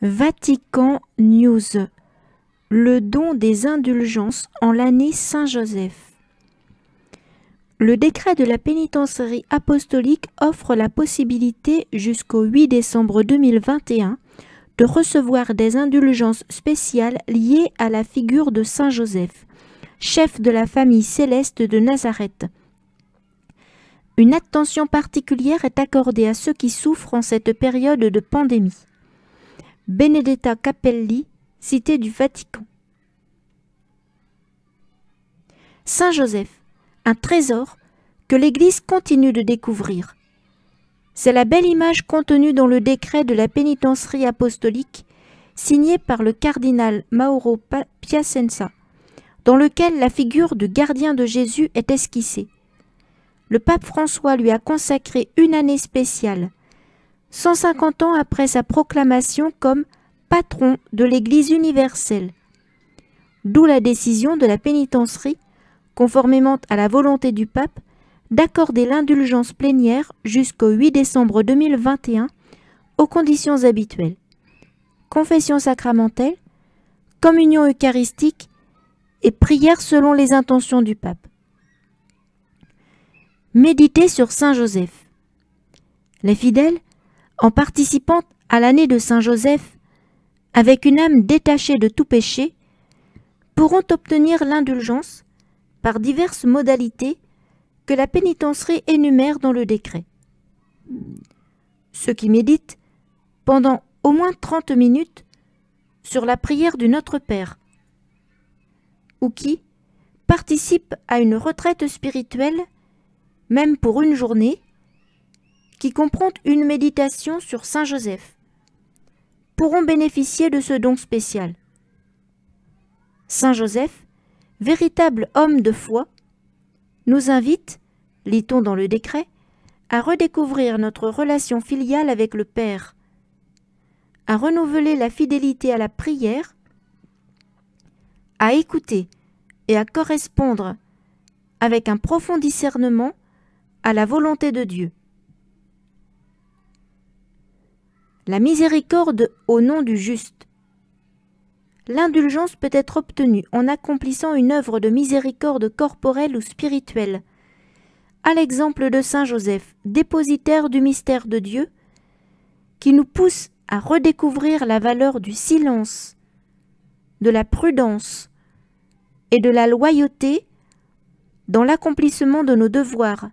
Vatican News. Le don des indulgences en l'année Saint-Joseph. Le décret de la pénitentiarie apostolique offre la possibilité jusqu'au 8 décembre 2021 de recevoir des indulgences spéciales liées à la figure de Saint Joseph, chef de la famille céleste de Nazareth. Une attention particulière est accordée à ceux qui souffrent en cette période de pandémie. Benedetta Cappelli, Cité du Vatican. Saint Joseph, un trésor que l'Église continue de découvrir. C'est la belle image contenue dans le décret de la pénitentiarie apostolique signé par le cardinal Mauro Piacenza, dans lequel la figure du gardien de Jésus est esquissée. Le pape François lui a consacré une année spéciale, 150 ans après sa proclamation comme patron de l'Église universelle. D'où la décision de la pénitentiarie, conformément à la volonté du pape, d'accorder l'indulgence plénière jusqu'au 8 décembre 2021 aux conditions habituelles. Confession sacramentelle, communion eucharistique et prière selon les intentions du pape. Méditer sur Saint Joseph. Les fidèles, en participant à l'année de Saint Joseph, avec une âme détachée de tout péché, pourront obtenir l'indulgence par diverses modalités que la pénitentiarie énumère dans le décret. Ceux qui méditent pendant au moins 30 minutes sur la prière du Notre Père, ou qui participent à une retraite spirituelle, même pour une journée, qui comprend une méditation sur Saint Joseph, pourront bénéficier de ce don spécial. Saint Joseph, véritable homme de foi, nous invite, lit-on dans le décret, à redécouvrir notre relation filiale avec le Père, à renouveler la fidélité à la prière, à écouter et à correspondre avec un profond discernement à la volonté de Dieu. La miséricorde au nom du juste. L'indulgence peut être obtenue en accomplissant une œuvre de miséricorde corporelle ou spirituelle, à l'exemple de Saint Joseph, dépositaire du mystère de Dieu, qui nous pousse à redécouvrir la valeur du silence, de la prudence et de la loyauté dans l'accomplissement de nos devoirs.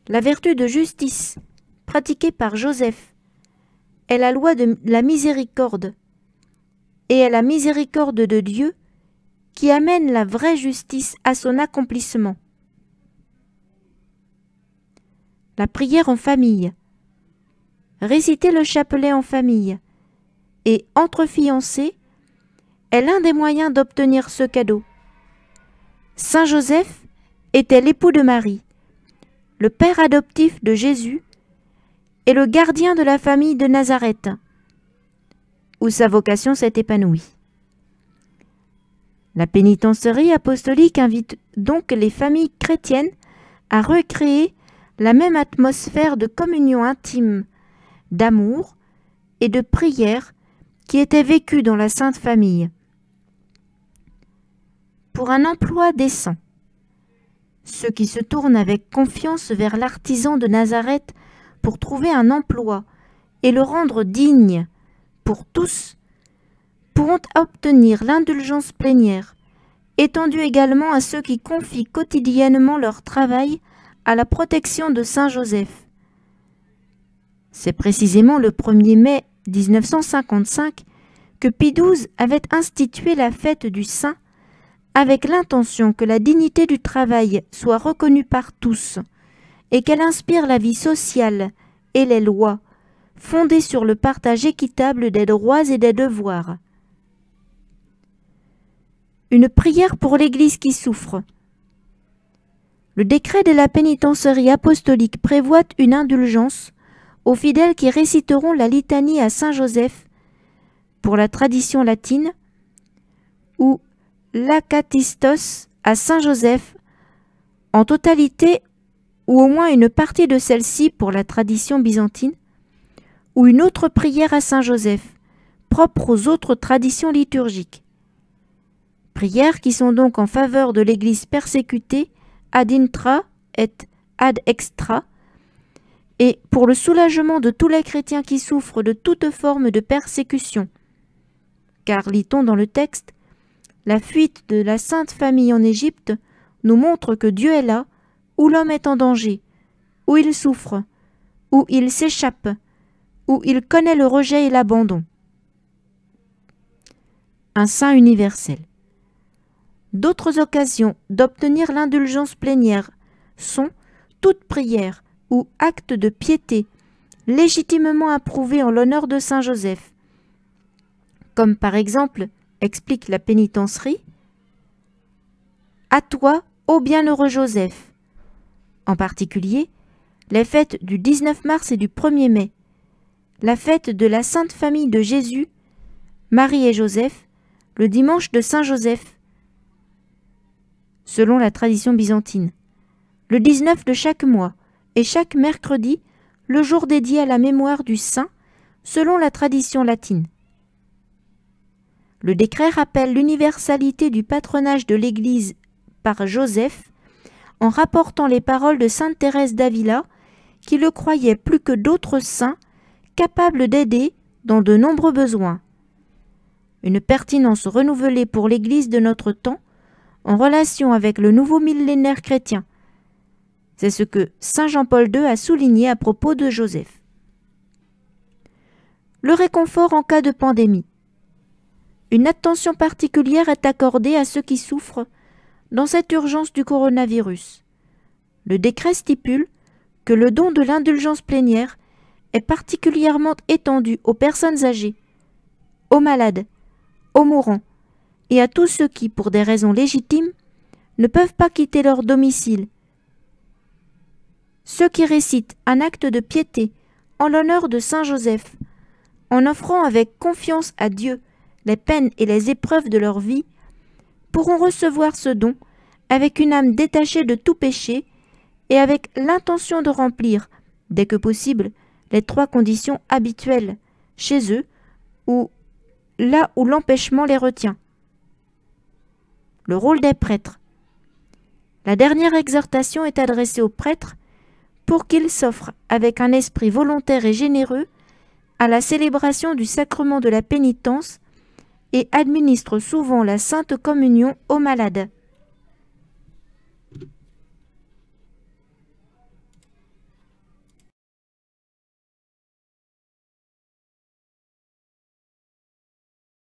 La vertu de justice pratiquée par Joseph est la loi de la miséricorde et est la miséricorde de Dieu qui amène la vraie justice à son accomplissement. La prière en famille. Réciter le chapelet en famille et entre fiancés est l'un des moyens d'obtenir ce cadeau. Saint Joseph était l'époux de Marie, le père adoptif de Jésus et le gardien de la famille de Nazareth, où sa vocation s'est épanouie. La pénitentiarie apostolique invite donc les familles chrétiennes à recréer la même atmosphère de communion intime, d'amour et de prière qui était vécue dans la Sainte Famille. Pour un emploi décent, ceux qui se tournent avec confiance vers l'artisan de Nazareth pour trouver un emploi et le rendre digne pour tous, pourront obtenir l'indulgence plénière, étendue également à ceux qui confient quotidiennement leur travail à la protection de Saint Joseph. C'est précisément le 1er mai 1955 que Pie XII avait institué la fête du Saint avec l'intention que la dignité du travail soit reconnue par tous et qu'elle inspire la vie sociale et les lois, fondées sur le partage équitable des droits et des devoirs. Une prière pour l'Église qui souffre. Le décret de la pénitentiarie apostolique prévoit une indulgence aux fidèles qui réciteront la litanie à Saint Joseph pour la tradition latine ou l'Akatistos à Saint Joseph en totalité ou au moins une partie de celle-ci pour la tradition byzantine, ou une autre prière à Saint Joseph, propre aux autres traditions liturgiques. Prières qui sont donc en faveur de l'Église persécutée ad intra et ad extra, et pour le soulagement de tous les chrétiens qui souffrent de toute forme de persécution. Car, lit-on dans le texte, la fuite de la Sainte Famille en Égypte nous montre que Dieu est là, où l'homme est en danger, où il souffre, où il s'échappe, où il connaît le rejet et l'abandon. Un saint universel. D'autres occasions d'obtenir l'indulgence plénière sont toute prière ou acte de piété légitimement approuvé en l'honneur de Saint Joseph, comme par exemple, explique la pénitencerie, « À toi, ô bienheureux Joseph », en particulier les fêtes du 19 mars et du 1er mai, la fête de la Sainte Famille de Jésus, Marie et Joseph, le dimanche de Saint Joseph, selon la tradition byzantine, le 19 de chaque mois et chaque mercredi, le jour dédié à la mémoire du saint, selon la tradition latine. Le décret rappelle l'universalité du patronage de l'Église par Joseph en rapportant les paroles de sainte Thérèse d'Avila qui le croyait plus que d'autres saints capable d'aider dans de nombreux besoins. Une pertinence renouvelée pour l'Église de notre temps en relation avec le nouveau millénaire chrétien. C'est ce que saint Jean-Paul II a souligné à propos de Joseph. Le réconfort en cas de pandémie. Une attention particulière est accordée à ceux qui souffrent dans cette urgence du coronavirus. Le décret stipule que le don de l'indulgence plénière est particulièrement étendu aux personnes âgées, aux malades, aux mourants et à tous ceux qui, pour des raisons légitimes, ne peuvent pas quitter leur domicile. Ceux qui récitent un acte de piété en l'honneur de Saint Joseph, en offrant avec confiance à Dieu les peines et les épreuves de leur vie, pourront recevoir ce don avec une âme détachée de tout péché et avec l'intention de remplir, dès que possible, les 3 conditions habituelles chez eux ou là où l'empêchement les retient. Le rôle des prêtres. La dernière exhortation est adressée aux prêtres pour qu'ils s'offrent avec un esprit volontaire et généreux à la célébration du sacrement de la pénitence et administrent souvent la Sainte Communion aux malades.